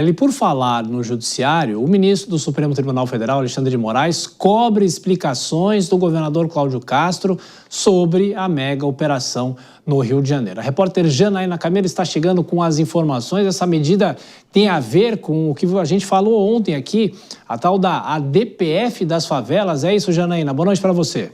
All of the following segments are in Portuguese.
E por falar no judiciário, o ministro do Supremo Tribunal Federal, Alexandre de Moraes, cobre explicações do governador Cláudio Castro sobre a mega operação no Rio de Janeiro. A repórter Janaína Camelo está chegando com as informações. Essa medida tem a ver com o que a gente falou ontem aqui, a tal da ADPF das favelas. É isso, Janaína? Boa noite para você.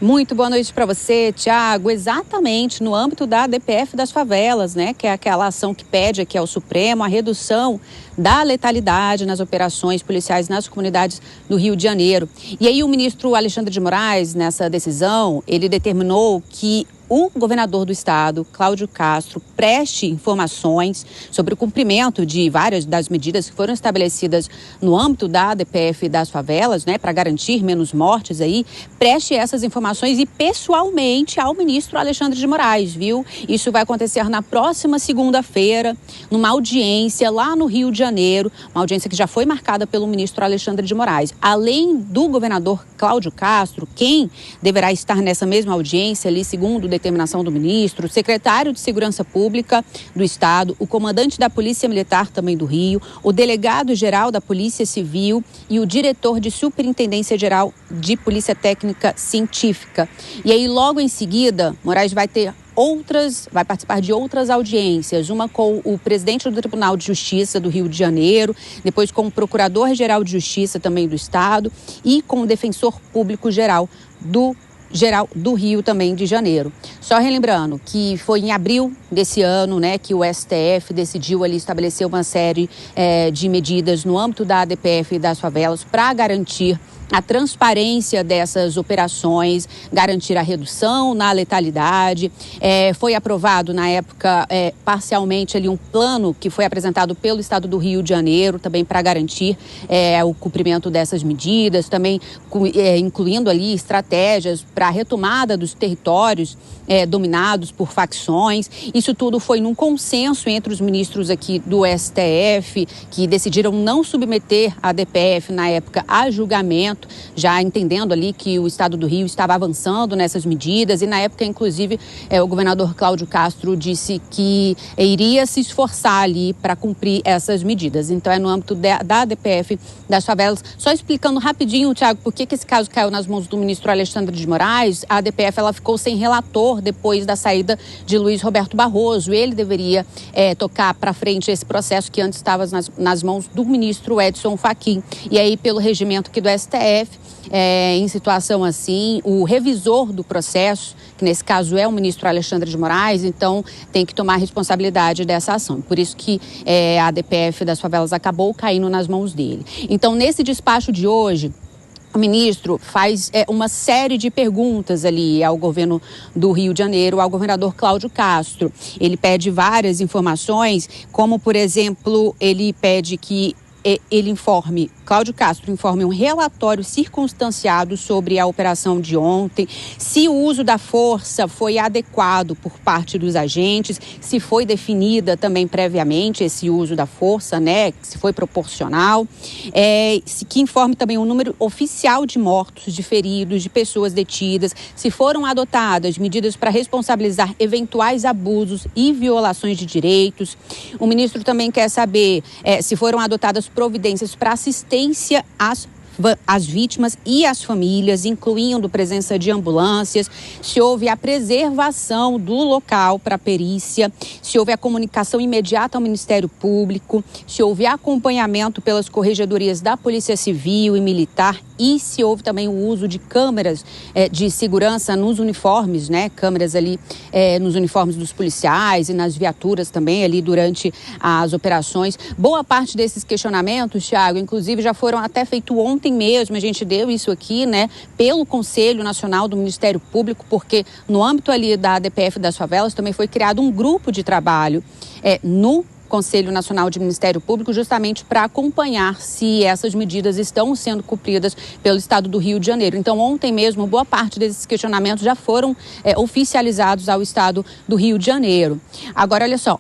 Muito boa noite para você, Tiago. Exatamente no âmbito da ADPF das favelas, né? Que é aquela ação que pede aqui ao Supremo a redução da letalidade nas operações policiais nas comunidades do Rio de Janeiro. E aí o ministro Alexandre de Moraes, nessa decisão, ele determinou que o governador do estado, Cláudio Castro, preste informações sobre o cumprimento de várias das medidas que foram estabelecidas no âmbito da ADPF das favelas, né, para garantir menos mortes aí, preste essas informações e pessoalmente ao ministro Alexandre de Moraes, viu? Isso vai acontecer na próxima segunda-feira, numa audiência lá no Rio de Janeiro, uma audiência que já foi marcada pelo ministro Alexandre de Moraes. Além do governador Cláudio Castro, quem deverá estar nessa mesma audiência ali, segundo determinação do ministro, o secretário de Segurança Pública do Estado, o comandante da Polícia Militar também do Rio, o delegado-geral da Polícia Civil e o diretor de Superintendência Geral de Polícia Técnica Científica. E aí, logo em seguida, Moraes vai participar de outras audiências, uma com o presidente do Tribunal de Justiça do Rio de Janeiro, depois com o Procurador-Geral de Justiça também do Estado e com o Defensor Público Geral do Rio também de Janeiro. Só relembrando que foi em abril desse ano, né, que o STF decidiu ali estabelecer uma série de medidas no âmbito da ADPF das favelas para garantir a transparência dessas operações, garantir a redução na letalidade. Foi aprovado na época parcialmente ali um plano que foi apresentado pelo Estado do Rio de Janeiro também para garantir o cumprimento dessas medidas, também incluindo ali estratégias para a retomada dos territórios dominados por facções. Isso tudo foi num consenso entre os ministros aqui do STF, que decidiram não submeter a ADPF na época a julgamento, já entendendo ali que o Estado do Rio estava avançando nessas medidas e na época, inclusive, o governador Cláudio Castro disse que iria se esforçar ali para cumprir essas medidas. Então é no âmbito da ADPF das favelas. Só explicando rapidinho, Tiago, por que esse caso caiu nas mãos do ministro Alexandre de Moraes. A ADPF ela ficou sem relator depois da saída de Luiz Roberto Barroso. Ele deveria tocar para frente esse processo que antes estava nas mãos do ministro Edson Fachin. E aí, pelo regimento aqui do STF, em situação assim, o revisor do processo, que nesse caso é o ministro Alexandre de Moraes, então tem que tomar responsabilidade dessa ação. Por isso que a ADPF das favelas acabou caindo nas mãos dele. Então, nesse despacho de hoje, o ministro faz uma série de perguntas ali ao governo do Rio de Janeiro, ao governador Cláudio Castro. Ele pede várias informações, como, por exemplo, ele pede que Cláudio Castro informe um relatório circunstanciado sobre a operação de ontem, se o uso da força foi adequado por parte dos agentes, se foi definida também previamente esse uso da força, né, se foi proporcional, que informe também o número oficial de mortos, de feridos, de pessoas detidas, se foram adotadas medidas para responsabilizar eventuais abusos e violações de direitos. O ministro também quer saber se foram adotadas providências para assistência às vítimas e às famílias, incluindo presença de ambulâncias, se houve a preservação do local para a perícia, se houve a comunicação imediata ao Ministério Público, se houve acompanhamento pelas corregedorias da Polícia Civil e Militar e se houve também o uso de câmeras de segurança nos uniformes, né? Câmeras ali nos uniformes dos policiais e nas viaturas também ali durante as operações. Boa parte desses questionamentos, Thiago, inclusive já foram até feitos ontem mesmo, a gente deu isso aqui, né, pelo Conselho Nacional do Ministério Público, porque no âmbito ali da ADPF das favelas também foi criado um grupo de trabalho no Conselho Nacional de Ministério Público, justamente para acompanhar se essas medidas estão sendo cumpridas pelo Estado do Rio de Janeiro. Então, ontem mesmo, boa parte desses questionamentos já foram oficializados ao Estado do Rio de Janeiro. Agora, olha só,